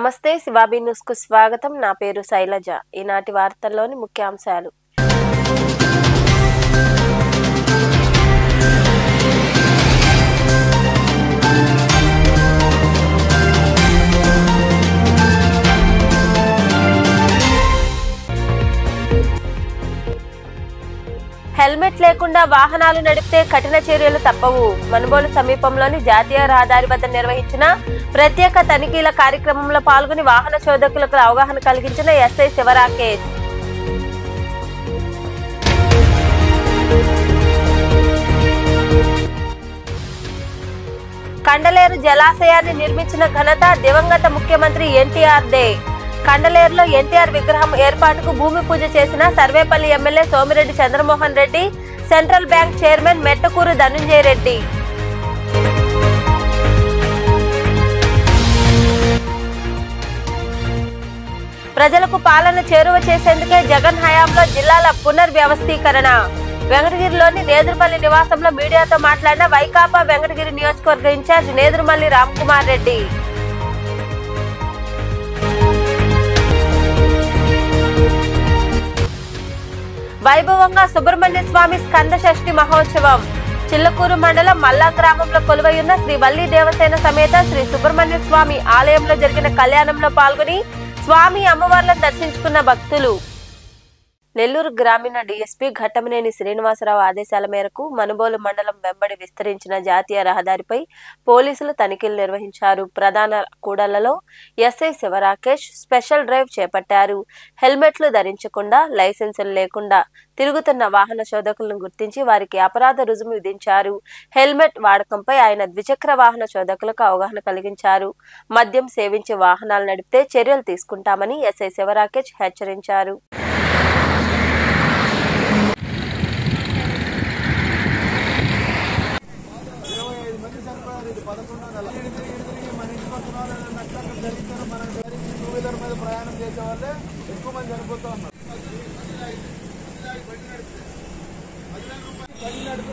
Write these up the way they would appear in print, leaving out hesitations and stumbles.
నమస్తే శివాబీ న్యూస్ కు స్వాగతం. నా పేరు శైలజ. ఈనాటి వార్తల్లోని ముఖ్యాంశాలు. హెల్మెట్ లేకుండా వాహనాలు నడిపితే కఠిన చర్యలు తప్పవు. మనుబోలు సమీపంలోని జాతీయ రహదారి వద్ద నిర్వహించిన ప్రత్యేక తనిఖీల కార్యక్రమంలో పాల్గొని వాహన చోదకులకు అవగాహన కలిగించిన ఎస్ఐ శివరాకేష్. కండలేరు జలాశయాన్ని నిర్మించిన ఘనత దివంగత ముఖ్యమంత్రి ఎన్టీఆర్ దే. కండలేరులో ఎన్టీఆర్ విగ్రహం ఏర్పాటుకు భూమి పూజ చేసిన Sarvepalli MLA Somireddy Chandramohan Reddy, central bank chairman Mettakuru Dhanunjaya Reddy. ప్రజలకు పాలన చేరువ చేసేందుకే జగన్ హయాంలో జిల్లాల పునర్వ్యవస్థీకరణ. వెంకటగిరిలోని నేదురుమల్లి నివాసంలో మీడియాతో మాట్లాడిన వైకాపా వెంకటగిరి నియోజకవర్గ ఇన్ఛార్జ్ నేదురుమల్లి రామ్కుమార్ రెడ్డి. వైభవంగా సుబ్రహ్మణ్య స్వామి స్కంద షష్ఠి మహోత్సవం. చిల్లకూరు మండలం మల్లా గ్రామంలో కొలువైయున్న శ్రీ వల్లి దేవసేన సమేత శ్రీ సుబ్రహ్మణ్య స్వామి ఆలయంలో జరిగిన కళ్యాణంలో పాల్గొని స్వామి అమ్మవార్లను దర్శించుకున్న భక్తులు. నెల్లూరు గ్రామీణ డీఎస్పీ ఘట్టమనేని శ్రీనివాసరావు ఆదేశాల మేరకు మనుబోలు మండలం వెంబడి విస్తరించిన జాతీయ రహదారిపై పోలీసులు తనిఖీలు నిర్వహించారు. ప్రధాన కూడళ్లలో ఎస్ఐ శివరాకేష్ స్పెషల్ డ్రైవ్ చేపట్టారు. హెల్మెట్లు ధరించకుండా, లైసెన్సులు లేకుండా తిరుగుతున్న వాహన చోదకులను గుర్తించి వారికి అపరాధ రుజుము విధించారు. హెల్మెట్ వాడకంపై ఆయన ద్విచక్ర వాహన చోదకులకు అవగాహన కలిగించారు. మద్యం సేవించి వాహనాలు నడిపితే చర్యలు తీసుకుంటామని ఎస్ఐ శివరాకేష్ హెచ్చరించారు. ప్రయాణం చేసే వాళ్ళే ఎక్కువ మంది చనిపోతూ ఉన్నారు.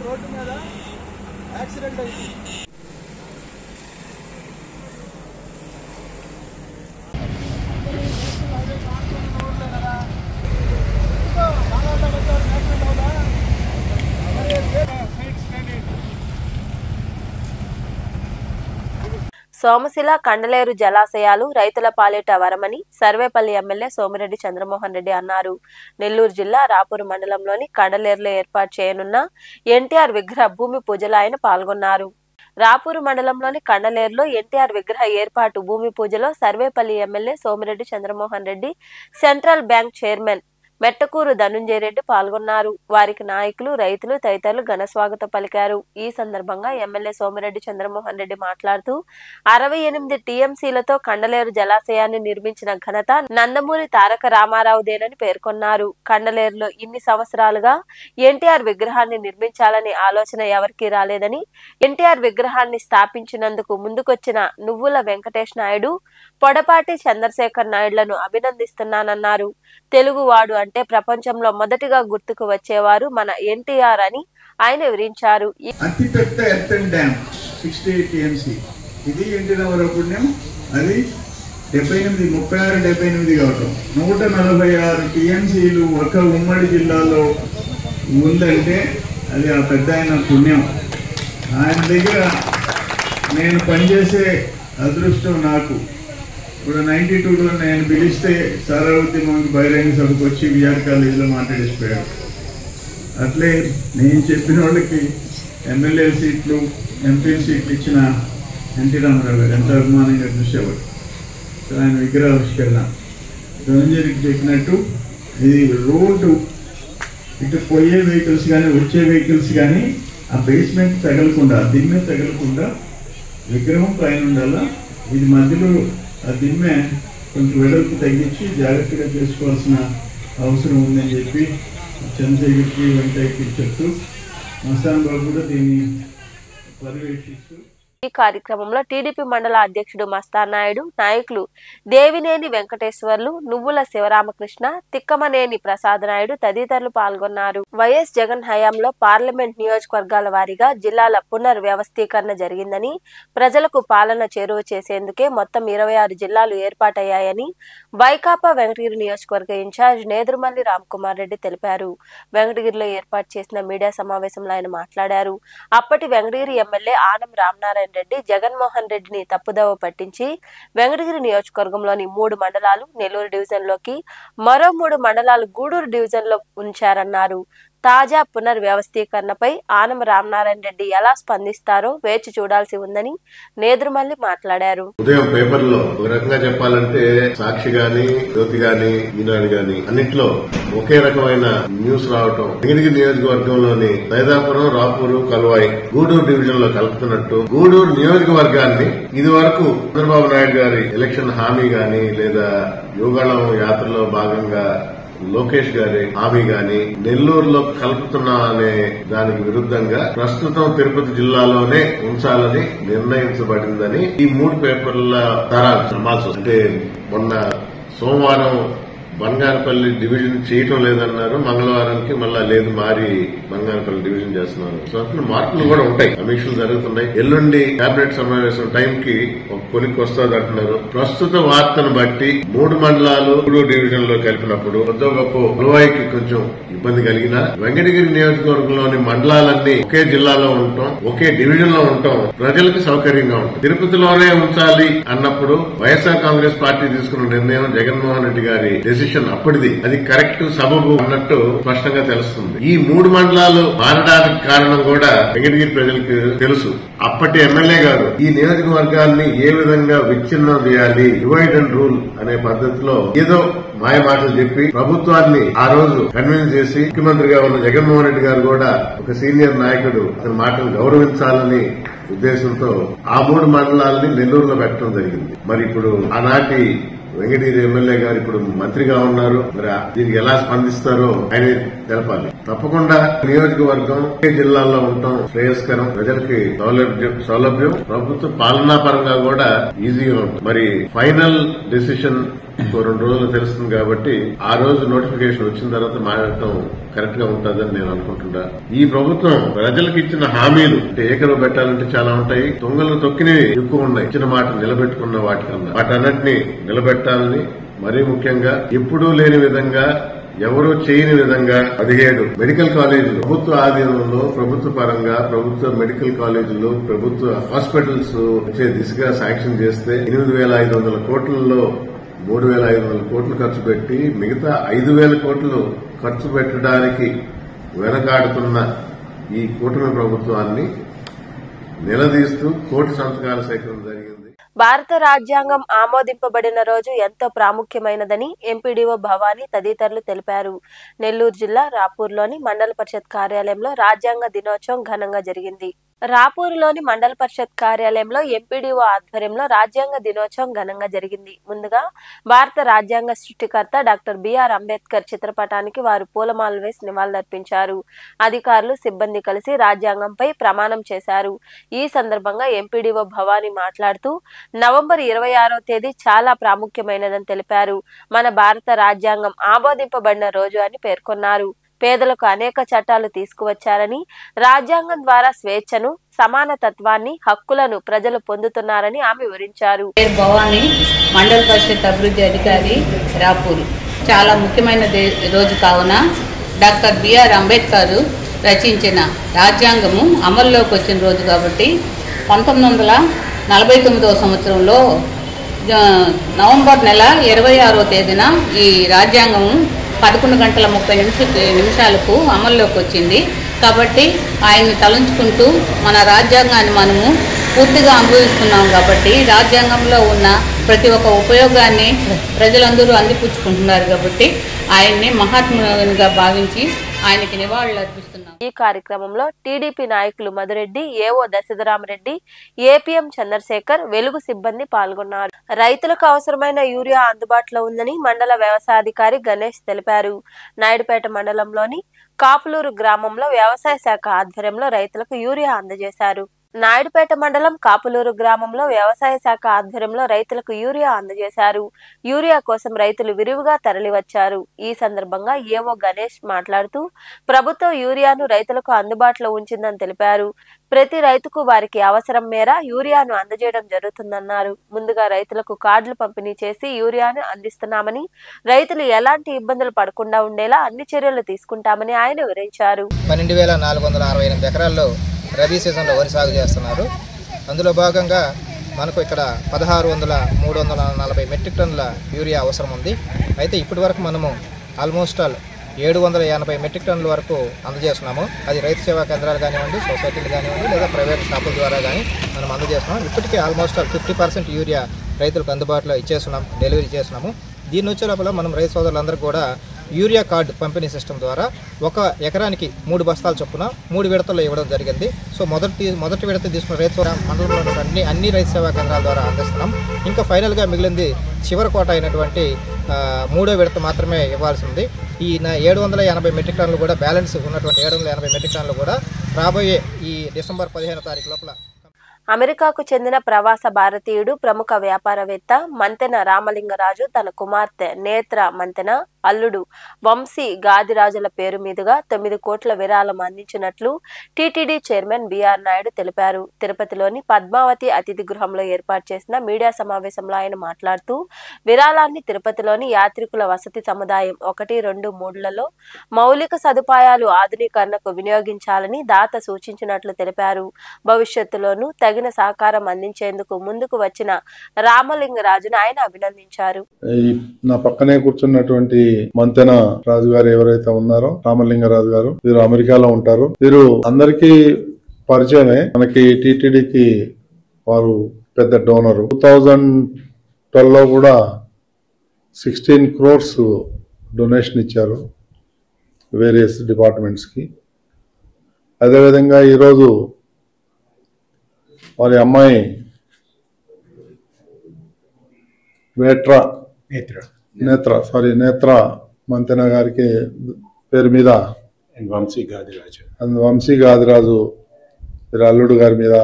రోడ్డు మీద యాక్సిడెంట్ అయింది. సోమశిల, కండలేరు జలాశయాలు రైతుల పాలిట వరమని సర్వేపల్లి ఎమ్మెల్యే సోమిరెడ్డి చంద్రమోహన్ రెడ్డి అన్నారు. నెల్లూరు జిల్లా రాపూరు మండలంలోని కండలేరులో ఏర్పాటు చేయనున్న ఎన్టీఆర్ విగ్రహ భూమి పూజలో ఆయన పాల్గొన్నారు. రాపూరు మండలంలోని కండలేరులో ఎన్టీఆర్ విగ్రహ ఏర్పాటు భూమి పూజలో Sarvepalli MLA Somireddy Chandramohan Reddy, central bank chairman Mettakuru Dhanunjaya Reddy పాల్గొన్నారు. వారికి నాయకులు, రైతులు తదితరులు ఘన స్వాగతం పలికారు. ఈ సందర్భంగా ఎమ్మెల్యే సోమిరెడ్డి చంద్రమోహన్ రెడ్డి మాట్లాడుతూ 68 టీఎంసీలతో కండలేరు జలాశయాన్ని నిర్మించిన ఘనత నందమూరి తారక రామారావుదేనని పేర్కొన్నారు. కండలేరులో ఇన్ని సంవత్సరాలుగా ఎన్టీఆర్ విగ్రహాన్ని నిర్మించాలని ఆలోచన ఎవరికీ రాలేదని, ఎన్టీఆర్ విగ్రహాన్ని స్థాపించినందుకు ముందుకొచ్చిన నువ్వుల వెంకటేష్ నాయుడు, పొడపాటి చంద్రశేఖర్ నాయుడులను అభినందిస్తున్నానన్నారు. తెలుగువాడు అంటే ప్రపంచంలో మొదటిగా గుర్తుకు వచ్చేవారు మన ఎన్టీఆర్ అని ఆయన వివరించారు. అతిపెద్ద ఎర్తన్ డ్యామ్ 68 టీఎంసీ. ఇది ఎన్టీ రామారావు పుణ్యం. అది 36 కావటం 146 టీఎంసీలు ఒక ఉమ్మడి జిల్లాలో ఉందంటే అది ఆ పెద్ద ఆయన పుణ్యం. ఆయన దగ్గర నేను పనిచేసే అదృష్టం నాకు. ఇప్పుడు 92లో నేను పిలిస్తే సారా ఉద్యమానికి బహిరంగ సభకు వచ్చి విఆర్ కాలేజీలో మాట్లాడేసిపోయాడు. అట్లే నేను చెప్పిన వాళ్ళకి ఎమ్మెల్యే సీట్లు, ఎంపీ సీట్లు ఇచ్చిన ఎన్టీ రామారావు గారు ఎంత అభిమానంగా చూసేవాడు. సో ఆయన విగ్రహావిష్కరణ ధనుంజయకి చెప్పినట్టు ఇది రోడ్డు ఇటు పోయే వెహికల్స్ కానీ వచ్చే వెహికల్స్ కానీ ఆ బేస్మెంట్ తగలకుండా, దిమ్మె తగలకుండా విగ్రహం పైన ఉండాలా. ఇది మధ్యలో ఆ దిమ్మె కొంచెం వెడల్పు తగ్గించి జాగ్రత్తగా చేసుకోవాల్సిన అవసరం ఉందని చెప్పి చంద్రశేఖర్కి, వెంకయ్యకి చెప్తూ మస్తాన్ బాబు కూడా దీన్ని పర్యవేక్షిస్తూ ఈ కార్యక్రమంలో టీడీపీ మండల అధ్యక్షుడు మస్తానాయుడు, నాయకులు దేవినేని వెంకటేశ్వర్లు, నువ్వుల శివరామకృష్ణ, తిక్కమనేని ప్రసాద్ నాయుడు తదితరులు పాల్గొన్నారు. వైఎస్ జగన్ హయాంలో పార్లమెంట్ నియోజకవర్గాల వారీగా జిల్లాల పునర్వ్యవస్థీకరణ జరిగిందని, ప్రజలకు పాలన చేరువ చేసేందుకే మొత్తం 26 జిల్లాలు ఏర్పాటయ్యాయని వైకాపా వెంకటగిరి నియోజకవర్గ ఇన్ఛార్జ్ నేదురుమల్లి రామ్కుమార్ రెడ్డి తెలిపారు. వెంకటగిరిలో ఏర్పాటు చేసిన మీడియా సమావేశంలో ఆయన మాట్లాడారు. అప్పటి వెంకటగిరి ఎమ్మెల్యే ఆనం రామనారాయణ రెడ్డి జగన్మోహన్ రెడ్డిని తప్పుదోవ పట్టించి వెంకటగిరి నియోజకవర్గంలోని 3 మండలాలు నెల్లూరు డివిజన్లోకి, మరో 3 మండలాలు గూడూరు డివిజన్లో ఉంచారన్నారు. తాజా పునర్వ్యవస్థీకరణపై ఆనం రామనారాయణ రెడ్డి ఎలా స్పందిస్తారో వేచి చూడాల్సి ఉందని నేదురుమల్లి మాట్లాడారు. ఉదయం పేపర్లో ఒక రకంగా చెప్పాలంటే సాక్షి గాని, జ్యోతి గాని, ఈనాడు గాని అన్నింటిలో ఒకే రకమైన న్యూస్ రావటం, వెంకటగిరి నియోజకవర్గంలోని సైదాపురం, రాపూరు, కల్వాయి గూడూరు డివిజన్ లో కలుపుతున్నట్టు గూడూరు నియోజకవర్గాన్ని ఇది వరకు చంద్రబాబు నాయుడు గారి ఎలక్షన్ హామీ గాని లేదా యువగళం యాత్రలో భాగంగా లోకేష్ గారి హామీ గాని నెల్లూరులో కలుపుతున్నా అనే దానికి విరుద్ధంగా ప్రస్తుతం తిరుపతి జిల్లాలోనే ఉంచాలని నిర్ణయించబడిందని ఈ 3 పేపర్ల ద్వారా నమ్మాల్సి. అంటే మొన్న సోమవారం బంగారపల్లి డివిజన్ చేయటం లేదన్నారు, మంగళవారానికి మళ్ళా లేదు మారి బంగారపల్లి డివిజన్ చేస్తున్నారు. సో అట్లా మార్పులు కూడా ఉంటాయి, సమీక్షలు జరుగుతున్నాయి. ఎల్లుండి కేబినెట్ సమావేశం టైంకి ఒక కొలిక్కి వస్తుంది అంటున్నారు. ప్రస్తుత వార్తను బట్టి 3 మండలాలు డివిజన్ లో కలిపినప్పుడు కొద్ది గొప్ప గొడవకి కొంచెం ఇబ్బంది కలిగినా వెంకటగిరి నియోజకవర్గంలోని మండలాలన్నీ ఒకే జిల్లాలో ఉండటం, ఒకే డివిజన్ లో ఉండటం ప్రజలకు సౌకర్యంగా ఉంటుంది. తిరుపతిలోనే ఉంచాలి అన్నప్పుడు వైఎస్ఆర్ కాంగ్రెస్ పార్టీ తీసుకున్న నిర్ణయం జగన్మోహన్ రెడ్డి గారి డెసిషన్ అప్పటిది, అది కరెక్ట్ సబబు అన్నట్టు స్పష్టంగా తెలుస్తుంది. ఈ 3 మండలాలు మారడానికి కారణం కూడా వెంకటగిరి ప్రజలకు తెలుసు. అప్పటి ఎమ్మెల్యే గారు ఈ నియోజకవర్గాన్ని ఏ విధంగా విచ్ఛిన్నం చేయాలి, డివైడ్ అండ్ రూల్ అనే పద్ధతిలో ఏదో మాయ మాటలు చెప్పి ప్రభుత్వాన్ని ఆ రోజు కన్విన్స్ చేసి ముఖ్యమంత్రిగా ఉన్న జగన్మోహన్ రెడ్డి గారు కూడా ఒక సీనియర్ నాయకుడు అతని మాటలు గౌరవించాలని ఉద్దేశంతో ఆ 3 మండలాలని నెల్లూరులో పెట్టడం జరిగింది. మరి ఇప్పుడు ఆనాటి వెంకటగిరి ఎమ్మెల్యే గారు ఇప్పుడు మంత్రిగా ఉన్నారు. మరి దీనికి ఎలా స్పందిస్తారో ఆయన తెలపాలి. తప్పకుండా నియోజకవర్గం జిల్లాల్లో ఉండటం శ్రేయస్కరం, ప్రజలకి సౌలభ్యం, ప్రభుత్వ పాలనా పరంగా కూడా ఈజీగా ఉంటుంది. మరి ఫైనల్ డెసిషన్ 2 రోజులు తెలుస్తుంది కాబట్టి ఆ రోజు నోటిఫికేషన్ వచ్చిన తర్వాత మాట్లాడటం కరెక్ట్ గా ఉంటుందని నేను అనుకుంటున్నా. ఈ ప్రభుత్వం ప్రజలకు ఇచ్చిన హామీలు అంటే ఏకరువు పెట్టాలంటే చాలా ఉంటాయి, తొంగలు తొక్కినవి ఎక్కువ ఉన్నాయి. ఇచ్చిన మాట నిలబెట్టుకున్న వాటికన్నా వాటన్నిటిని నిలబెట్టాలని, మరీ ముఖ్యంగా ఎప్పుడూ లేని విధంగా ఎవరూ చేయని విధంగా 17 మెడికల్ కాలేజీలు ప్రభుత్వ ఆధీనంలో, ప్రభుత్వ పరంగా ప్రభుత్వ మెడికల్ కాలేజీలు, ప్రభుత్వ హాస్పిటల్స్ వచ్చే దిశగా శాంక్షన్ చేస్తే 8,500 కోట్లలో 3,500 కోట్లు ఖర్చు పెట్టి మిగతా 5,000 కోట్లు ఖర్చు పెట్టడానికి వెనకాడుతున్న ఈ కూటమి ప్రభుత్వాన్ని నిలదీస్తూ కోటి సంతకాల సేకరణ జరిగింది. భారత రాజ్యాంగం ఆమోదింపబడిన రోజు ఎంతో ప్రాముఖ్యమైనదని ఎంపీడీఓ భవానీ తదితరులు తెలిపారు. నెల్లూరు జిల్లా రాపూర్లోని మండల పరిషత్ కార్యాలయంలో రాజ్యాంగ దినోత్సవం ఘనంగా జరిగింది. రాపూరులోని మండల పరిషత్ కార్యాలయంలో ఎంపీడీఓ ఆధ్వర్యంలో రాజ్యాంగ దినోత్సవం ఘనంగా జరిగింది. ముందుగా భారత రాజ్యాంగ సృష్టికర్త డాక్టర్ బిఆర్ అంబేద్కర్ చిత్రపటానికి వారు పూలమాలలు వేసి నివాళులర్పించారు. అధికారులు, సిబ్బంది కలిసి రాజ్యాంగంపై ప్రమాణం చేశారు. ఈ సందర్భంగా ఎంపీడీఓ భవానీ మాట్లాడుతూ నవంబర్ 26వ తేదీ చాలా ప్రాముఖ్యమైనదని తెలిపారు. మన భారత రాజ్యాంగం ఆమోదింపబడిన రోజు అని పేర్కొన్నారు. పేదలకు అనేక చట్టాలు తీసుకువచ్చారని, రాజ్యాంగం ద్వారా స్వేచ్ఛను, సమానతత్వాన్ని, హక్కులను ప్రజలు పొందుతున్నారని ఆమె వివరించారు. భవానీ, మండల పరిషత్ అభివృద్ధి అధికారి, రాపూరు. చాలా ముఖ్యమైన రోజు కావున డాక్టర్ బిఆర్ అంబేద్కర్ రచించిన రాజ్యాంగము అమల్లోకి వచ్చిన రోజు కాబట్టి 1949వ సంవత్సరంలో నవంబర్ నెల 26వ తేదీన ఈ రాజ్యాంగము 11:30 అమల్లోకి వచ్చింది. కాబట్టి ఆయన్ని తలంచుకుంటూ మన రాజ్యాంగాన్ని మనము పూర్తిగా అనుభవిస్తున్నాం. కాబట్టి రాజ్యాంగంలో ఉన్న ప్రతి ఒక్క ఉపయోగాన్ని ప్రజలందరూ అందిపుచ్చుకుంటున్నారు. కాబట్టి ఆయన్ని మహాత్మునిగా భావించి ఆయనకి నివాళులు అర్పిస్తున్నాం. ఈ కార్యక్రమంలో టీడీపీ నాయకులు మధురెడ్డి, ఏఓ దశరథరామరెడ్డి, ఏపీఎం చంద్రశేఖర్, వెలుగు సిబ్బంది పాల్గొన్నారు. రైతులకు అవసరమైన యూరియా అందుబాటులో ఉందని మండల వ్యవసాయాధికారి గణేష్ తెలిపారు. నాయుడుపేట మండలంలోని కాపులూరు గ్రామంలో వ్యవసాయ శాఖ ఆధ్వర్యంలో రైతులకు యూరియా అందజేశారు. నాయుడుపేట మండలం కాపులూరు గ్రామంలో వ్యవసాయ శాఖ ఆధ్వర్యంలో రైతులకు యూరియా అందజేశారు. యూరియా కోసం రైతులు విరివిగా తరలివచ్చారు. ఈ సందర్భంగా ఏవో గణేష్ మాట్లాడుతూ ప్రభుత్వం యూరియాను రైతులకు అందుబాటులో ఉంచిందని తెలిపారు. ప్రతి రైతుకు వారికి అవసరం మేర యూరియాను అందజేయడం జరుగుతుందన్నారు. ముందుగా రైతులకు కార్డులు పంపిణీ చేసి యూరియాను అందిస్తున్నామని, రైతులు ఎలాంటి ఇబ్బందులు పడకుండా ఉండేలా అన్ని చర్యలు తీసుకుంటామని ఆయన వివరించారు. 12,468 ఎకరాల్లో రబీ సీజన్లో వరి సాగు చేస్తున్నారు. అందులో భాగంగా మనకు ఇక్కడ 1600-340 మెట్రిక్ టన్నుల యూరియా అవసరం ఉంది. అయితే ఇప్పటి వరకు మనము ఆల్మోస్ట్ 780 మెట్రిక్ టన్నుల వరకు అందజేస్తున్నాము. అది రైతు సేవా కేంద్రాలు కానివ్వండి, సొసైటీలు కానివ్వండి, లేదా ప్రైవేట్ షాపుల ద్వారా కానీ మనం అందజేస్తున్నాం. ఇప్పటికే ఆల్మోస్ట్ 50% యూరియా రైతులకు అందుబాటులో ఇచ్చేస్తున్నాం, డెలివరీ చేస్తున్నాము. దీని వచ్చే లోపల మనం రైతు సోదరులందరూ కూడా యూరియా కార్డు పంపిణీ సిస్టమ్ ద్వారా 1 ఎకరానికి 3 బస్తాల చొప్పున 3 విడతల్లో ఇవ్వడం జరిగింది. సో మొదటి విడత తీసుకున్న రైతు మండలంలో అన్ని రైతు సేవా కేంద్రాల ద్వారా అందిస్తున్నాం. ఇంకా ఫైనల్గా మిగిలింది చివరి కోట అయినటువంటి 3వ విడత మాత్రమే ఇవ్వాల్సి ఉంది. ఈ 780 మెట్రిక్ టన్నులు కూడా బ్యాలెన్స్ ఉన్నటువంటి 780 మెట్రిక్ టన్నులు కూడా రాబోయే ఈ డిసెంబర్ 15వ తారీఖు లోపల. అమెరికాకు చెందిన ప్రవాస భారతీయుడు ప్రముఖ వ్యాపారవేత్త మంతెన రామలింగరాజు తన కుమార్తె నేత్ర మంతెన, అల్లుడు వంశీ గాదిరాజుల పేరు మీదుగా 9 కోట్ల విరాళం అందించినట్లు టీటీడీ చైర్మన్ బిఆర్ నాయుడు తెలిపారు. తిరుపతిలోని పద్మావతి అతిథి గృహంలో ఏర్పాటు చేసిన మీడియా సమావేశంలో ఆయన మాట్లాడుతూ విరాళాన్ని తిరుపతిలోని యాత్రికుల వసతి సముదాయం 1, 2, 3లలో మౌలిక సదుపాయాలు ఆధునీకరణకు వినియోగించాలని దాత సూచించినట్లు తెలిపారు. భవిష్యత్తులోనూ తగిన సహకారం అందించేందుకు ముందుకు వచ్చిన రామలింగరాజును ఆయన అభినందించారు. నా పక్కనే కూర్చున్నటువంటి మంతెన రాజు గారు ఎవరైతే ఉన్నారో, రామలింగరాజు గారు, వీరు అమెరికాలో ఉంటారు. వీరు అందరికీ పరిచయమే. మనకి టీటీడీకి వారు పెద్ద డోనర్. 2012లో కూడా 16 crores డొనేషన్ ఇచ్చారు వేరియస్ డిపార్ట్మెంట్స్ కి. అదేవిధంగా ఈరోజు వారి అమ్మాయి నేత్ర మంతెన గారికి పేరు మీద వంశీ గాదిరాజు వీరి అల్లుడు గారి మీద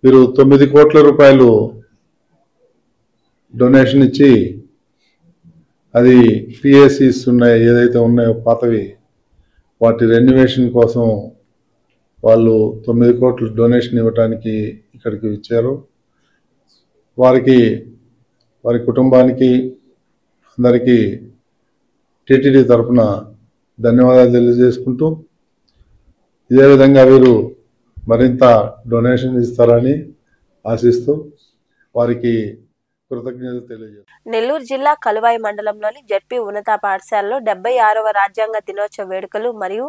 వీరు 9 కోట్ల రూపాయలు డొనేషన్ ఇచ్చి, అది పిఎస్సిస్ ఉన్నాయి ఏదైతే ఉన్నాయో పాతవి, వాటి రెన్యువేషన్ కోసం వాళ్ళు 9 కోట్లు డొనేషన్ ఇవ్వడానికి ఇక్కడికి ఇచ్చారు. వారి కుటుంబానికి అందరికీ టీటీడీ తరఫున ధన్యవాదాలు తెలియజేసుకుంటూ, ఇదే విధంగా వీరు మరింత డొనేషన్ ఇస్తారని ఆశిస్తూ వారికి కృతజ్ఞతలు తెలియజేస్తారు. నెల్లూరు జిల్లా కలువాయి మండలంలోని జెడ్పీ ఉన్నత పాఠశాలలో 76వ రాజ్యాంగ దినోత్సవ వేడుకలు మరియు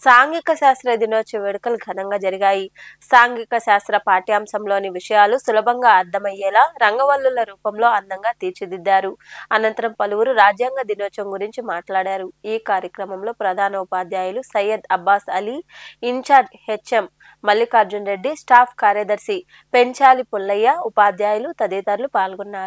సాంఘిక శాస్త్ర దినోత్సవ వేడుకలు ఘనంగా జరిగాయి. సాంఘిక శాస్త్ర పాఠ్యాంశంలోని విషయాలు సులభంగా అర్థమయ్యేలా రంగవల్లుల రూపంలో అందంగా తీర్చిదిద్దారు. అనంతరం పలువురు రాజ్యాంగ దినోత్సవం గురించి మాట్లాడారు. ఈ కార్యక్రమంలో ప్రధాన ఉపాధ్యాయులు Syed Abbas Ali, incharge HM Mallikarjun Reddy, staff కార్యదర్శి పెంచాలి పుల్లయ్య, ఉపాధ్యాయులు తదితరులు పాల్గొన్నారు.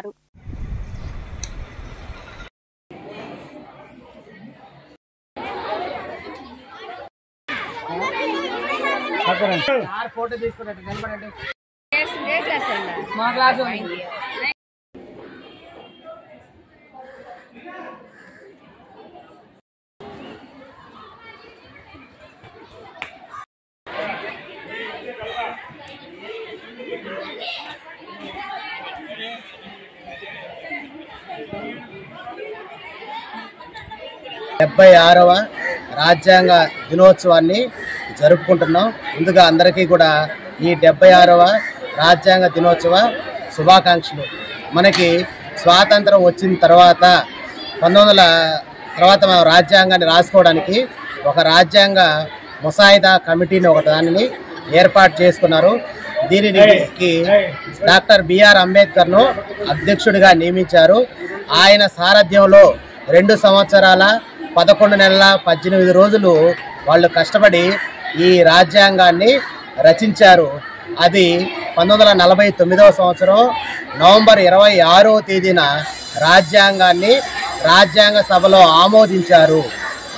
డెబ్బై 76వ రాజ్యాంగ దినోత్సవాన్ని జరుపుకుంటున్నాం. ముందుగా అందరికీ కూడా ఈ 76వ రాజ్యాంగ దినోత్సవ శుభాకాంక్షలు. మనకి స్వాతంత్రం వచ్చిన తర్వాత 1900 తర్వాత మనం రాజ్యాంగాన్ని రాసుకోవడానికి ఒక రాజ్యాంగ ముసాయిదా కమిటీని దానిని ఏర్పాటు చేసుకున్నారు. దీనికి డాక్టర్ బిఆర్ అంబేద్కర్ను అధ్యక్షుడిగా నియమించారు. ఆయన సారథ్యంలో 2 సంవత్సరాల 11 నెలల 18 రోజులు వాళ్ళు కష్టపడి ఈ రాజ్యాంగాన్ని రచించారు. అది 1949వ సంవత్సరం నవంబర్ 26వ తేదీన రాజ్యాంగాన్ని రాజ్యాంగ సభలో ఆమోదించారు.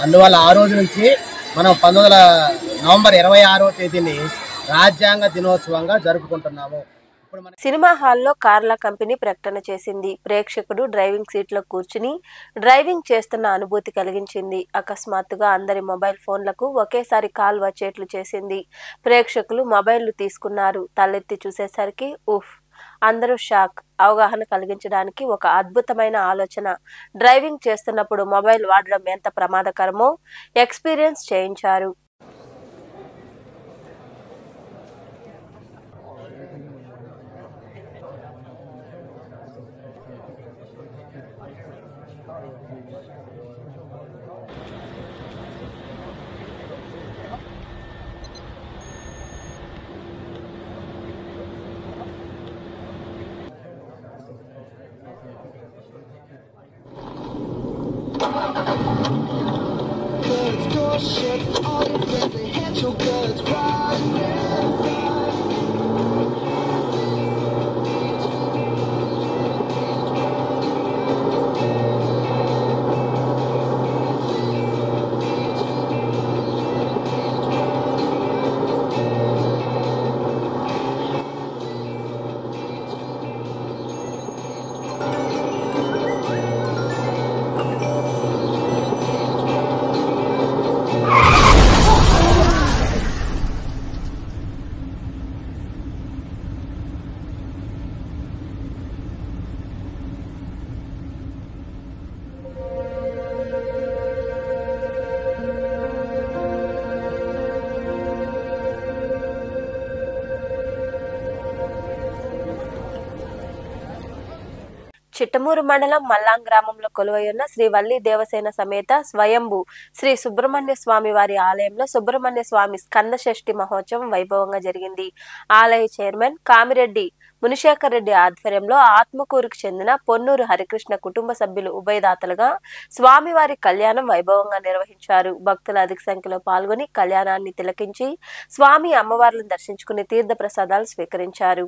అందువల్ల ఆ రోజు నుంచి మనం నవంబర్ 26వ తేదీని రాజ్యాంగ దినోత్సవంగా జరుపుకుంటున్నాము. సినిమా హాల్లో కార్ల కంపెనీ ప్రకటన చేసింది. ప్రేక్షకుడు డ్రైవింగ్ సీట్లో కూర్చుని డ్రైవింగ్ చేస్తున్న అనుభూతి కలిగించింది. అకస్మాత్తుగా అందరి మొబైల్ ఫోన్లకు ఒకేసారి కాల్ వచ్చేట్లు చేసింది. ప్రేక్షకులు మొబైల్లు తీసుకున్నారు. తలెత్తి చూసేసరికి అందరూ షాక్. అవగాహన కలిగించడానికి ఒక అద్భుతమైన ఆలోచన. డ్రైవింగ్ చేస్తున్నప్పుడు మొబైల్ వాడడం ఎంత ప్రమాదకరమో ఎక్స్పీరియన్స్ చేయించారు. చిట్టమూరు మండలం మల్లాం గ్రామంలో కొలువైయున్న శ్రీ వల్లి దేవసేన సమేత స్వయంభూ శ్రీ సుబ్రహ్మణ్య స్వామి వారి ఆలయంలో సుబ్రహ్మణ్య స్వామి స్కంద షష్ఠి మహోత్సవం వైభవంగా జరిగింది. ఆలయ చైర్మన్ కామిరెడ్డి మునిశేఖర్ రెడ్డి ఆధ్వర్యంలో ఆత్మకూరుకు చెందిన పొన్నూరు హరికృష్ణ కుటుంబ సభ్యులు ఉభయదాతలుగా స్వామివారి కళ్యాణం వైభవంగా నిర్వహించారు. భక్తులు అధిక సంఖ్యలో పాల్గొని కళ్యాణాన్ని తిలకించి స్వామి అమ్మవార్లను దర్శించుకుని తీర్థ ప్రసాదాలు స్వీకరించారు.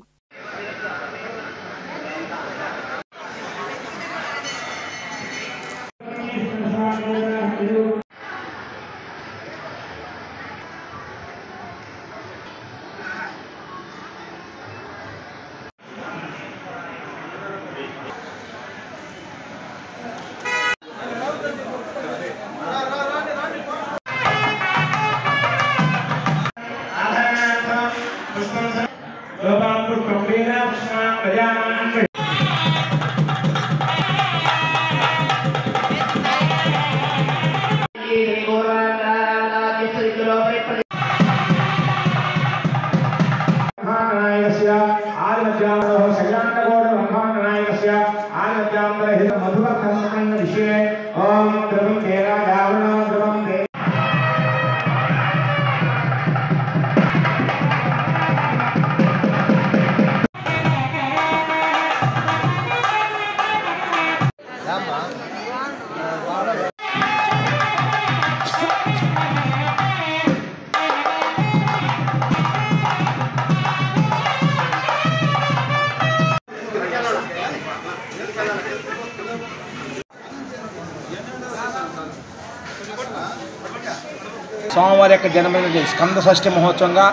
స్వామివారి యొక్క జన్మదిన స్కంద షష్ఠి మహోత్సవంగా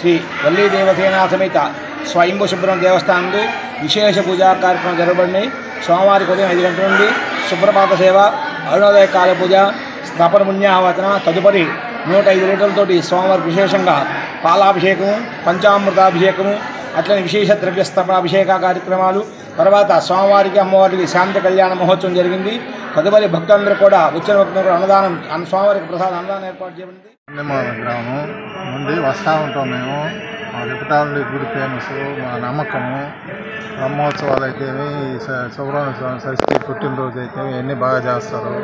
శ్రీ వల్లీ దేవసేన సమేత స్వయంభూ సుబ్రహ్మణ్య దేవస్థానంలో విశేష పూజా కార్యక్రమం జరగబడినాయి. స్వామివారికి ఉదయం 5 గంటల నుండి సుప్రభాత సేవ, అరుణోదయ కాల పూజ, స్థాపన పుణ్యాహవచన, తదుపరి 105 లీటర్లతోటి స్వామివారికి విశేషంగా పాలాభిషేకము, పంచామృతాభిషేకము, అట్లనే విశేష ద్రవ్యస్థాపనాభిషేక కార్యక్రమాలు, తర్వాత స్వామివారికి అమ్మవారికి శాంతి కళ్యాణ మహోత్సవం జరిగింది. తదుపరి భక్తులందరూ కూడా వచ్చిన భక్తులకు అన్నదానం స్వామివారికి ప్రసాద అన్నదానం ఏర్పాటు చేయబడింది. మా గ్రామం నుండి వస్తూ ఉంటాం మేము. మా రిపటాలి గుడి ఫేమస్, మా నమ్మకము. బ్రహ్మోత్సవాలు అయితేమి, సుబ్రహ్మణ్య స్వామి షష్ఠి పుట్టినరోజు అయితేమి అన్నీ బాగా చేస్తారు.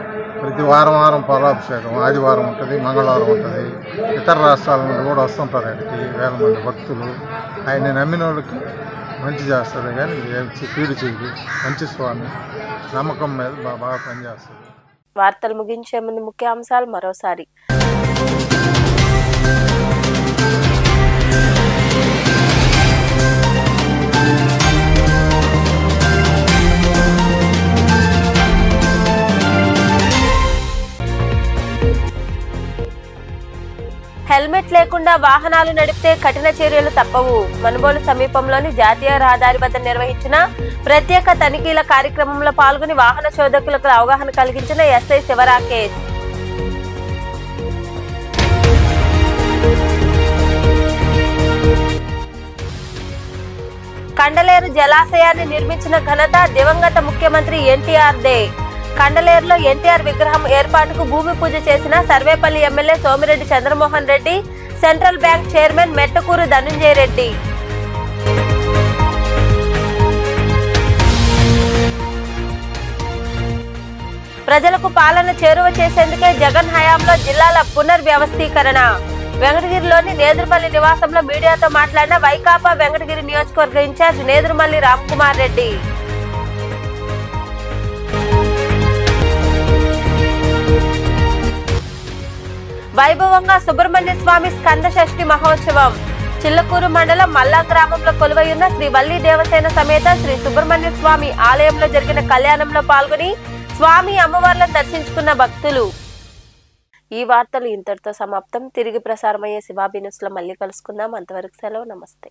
ప్రతి వారం పాలాభిషేకం, ఆదివారం ఉంటుంది, మంగళవారం ఉంటుంది. ఇతర రాష్ట్రాల నుండి కూడా వస్తుంటారు ఆయనకి వేల మంది భక్తులు. ఆయన్ని నమ్మిన వాళ్ళకి మంచి చేస్తుంది, కానీ కీడు చేయదు. మంచి స్వామి, నమ్మకం మీద బాగా పనిచేస్తుంది. వార్తలు ముగించే ముందు ముఖ్యాంశాలు మరోసారి. హెల్మెట్ హెల్మెట్ లేకుండా వాహనాలు నడిపితే కఠిన చర్యలు తప్పవు. మనుబోలు సమీపంలోని జాతీయ రహదారి వద్ద నిర్వహించిన ప్రత్యేక తనిఖీల కార్యక్రమంలో పాల్గొని వాహన చోదకులకు అవగాహన కలిగించిన ఎస్ఐ శివరాకేష్. కండలేరు జలాశయాన్ని నిర్మించిన ఘనత దివంగత ముఖ్యమంత్రి ఎన్టీఆర్ దే. కండలేరులో ఎన్టీఆర్ విగ్రహం ఏర్పాటుకు భూమి పూజ చేసిన Sarvepalli MLA Somireddy Chandramohan Reddy, central bank chairman Mettakuru Dhanunjaya Reddy. ప్రజలకు పాలన చేరువ చేసేందుకే జగన్ హయాంలో జిల్లాల పునర్వ్యవస్థీకరణ. వెంకటగిరిలోని నేదురుమల్లి నివాసంలో మీడియాతో మాట్లాడిన వైకాపా వెంకటగిరి నియోజకవర్గ ఇన్ఛార్జ్ నేదురుమల్లి రామ్కుమార్ రెడ్డి. వైభవంగా సుబ్రహ్మణ్య స్వామి స్కంద షష్ఠి మహోత్సవం. చిల్లకూరు మండలం మల్లా గ్రామంలో కొలువైయున్న శ్రీ వల్లి దేవసేన సమేత శ్రీ సుబ్రహ్మణ్య స్వామి ఆలయంలో జరిగిన కళ్యాణంలో పాల్గొని స్వామి అమ్మవార్లను దర్శించుకున్న భక్తులు. ఈ వార్తలు ఇంతటితో సమాప్తం. తిరిగి ప్రసారమయ్యే శివాబీ న్యూస్ లో మళ్ళీ కలుసుకుందాం. అంతవరకు సెలవు. నమస్తే.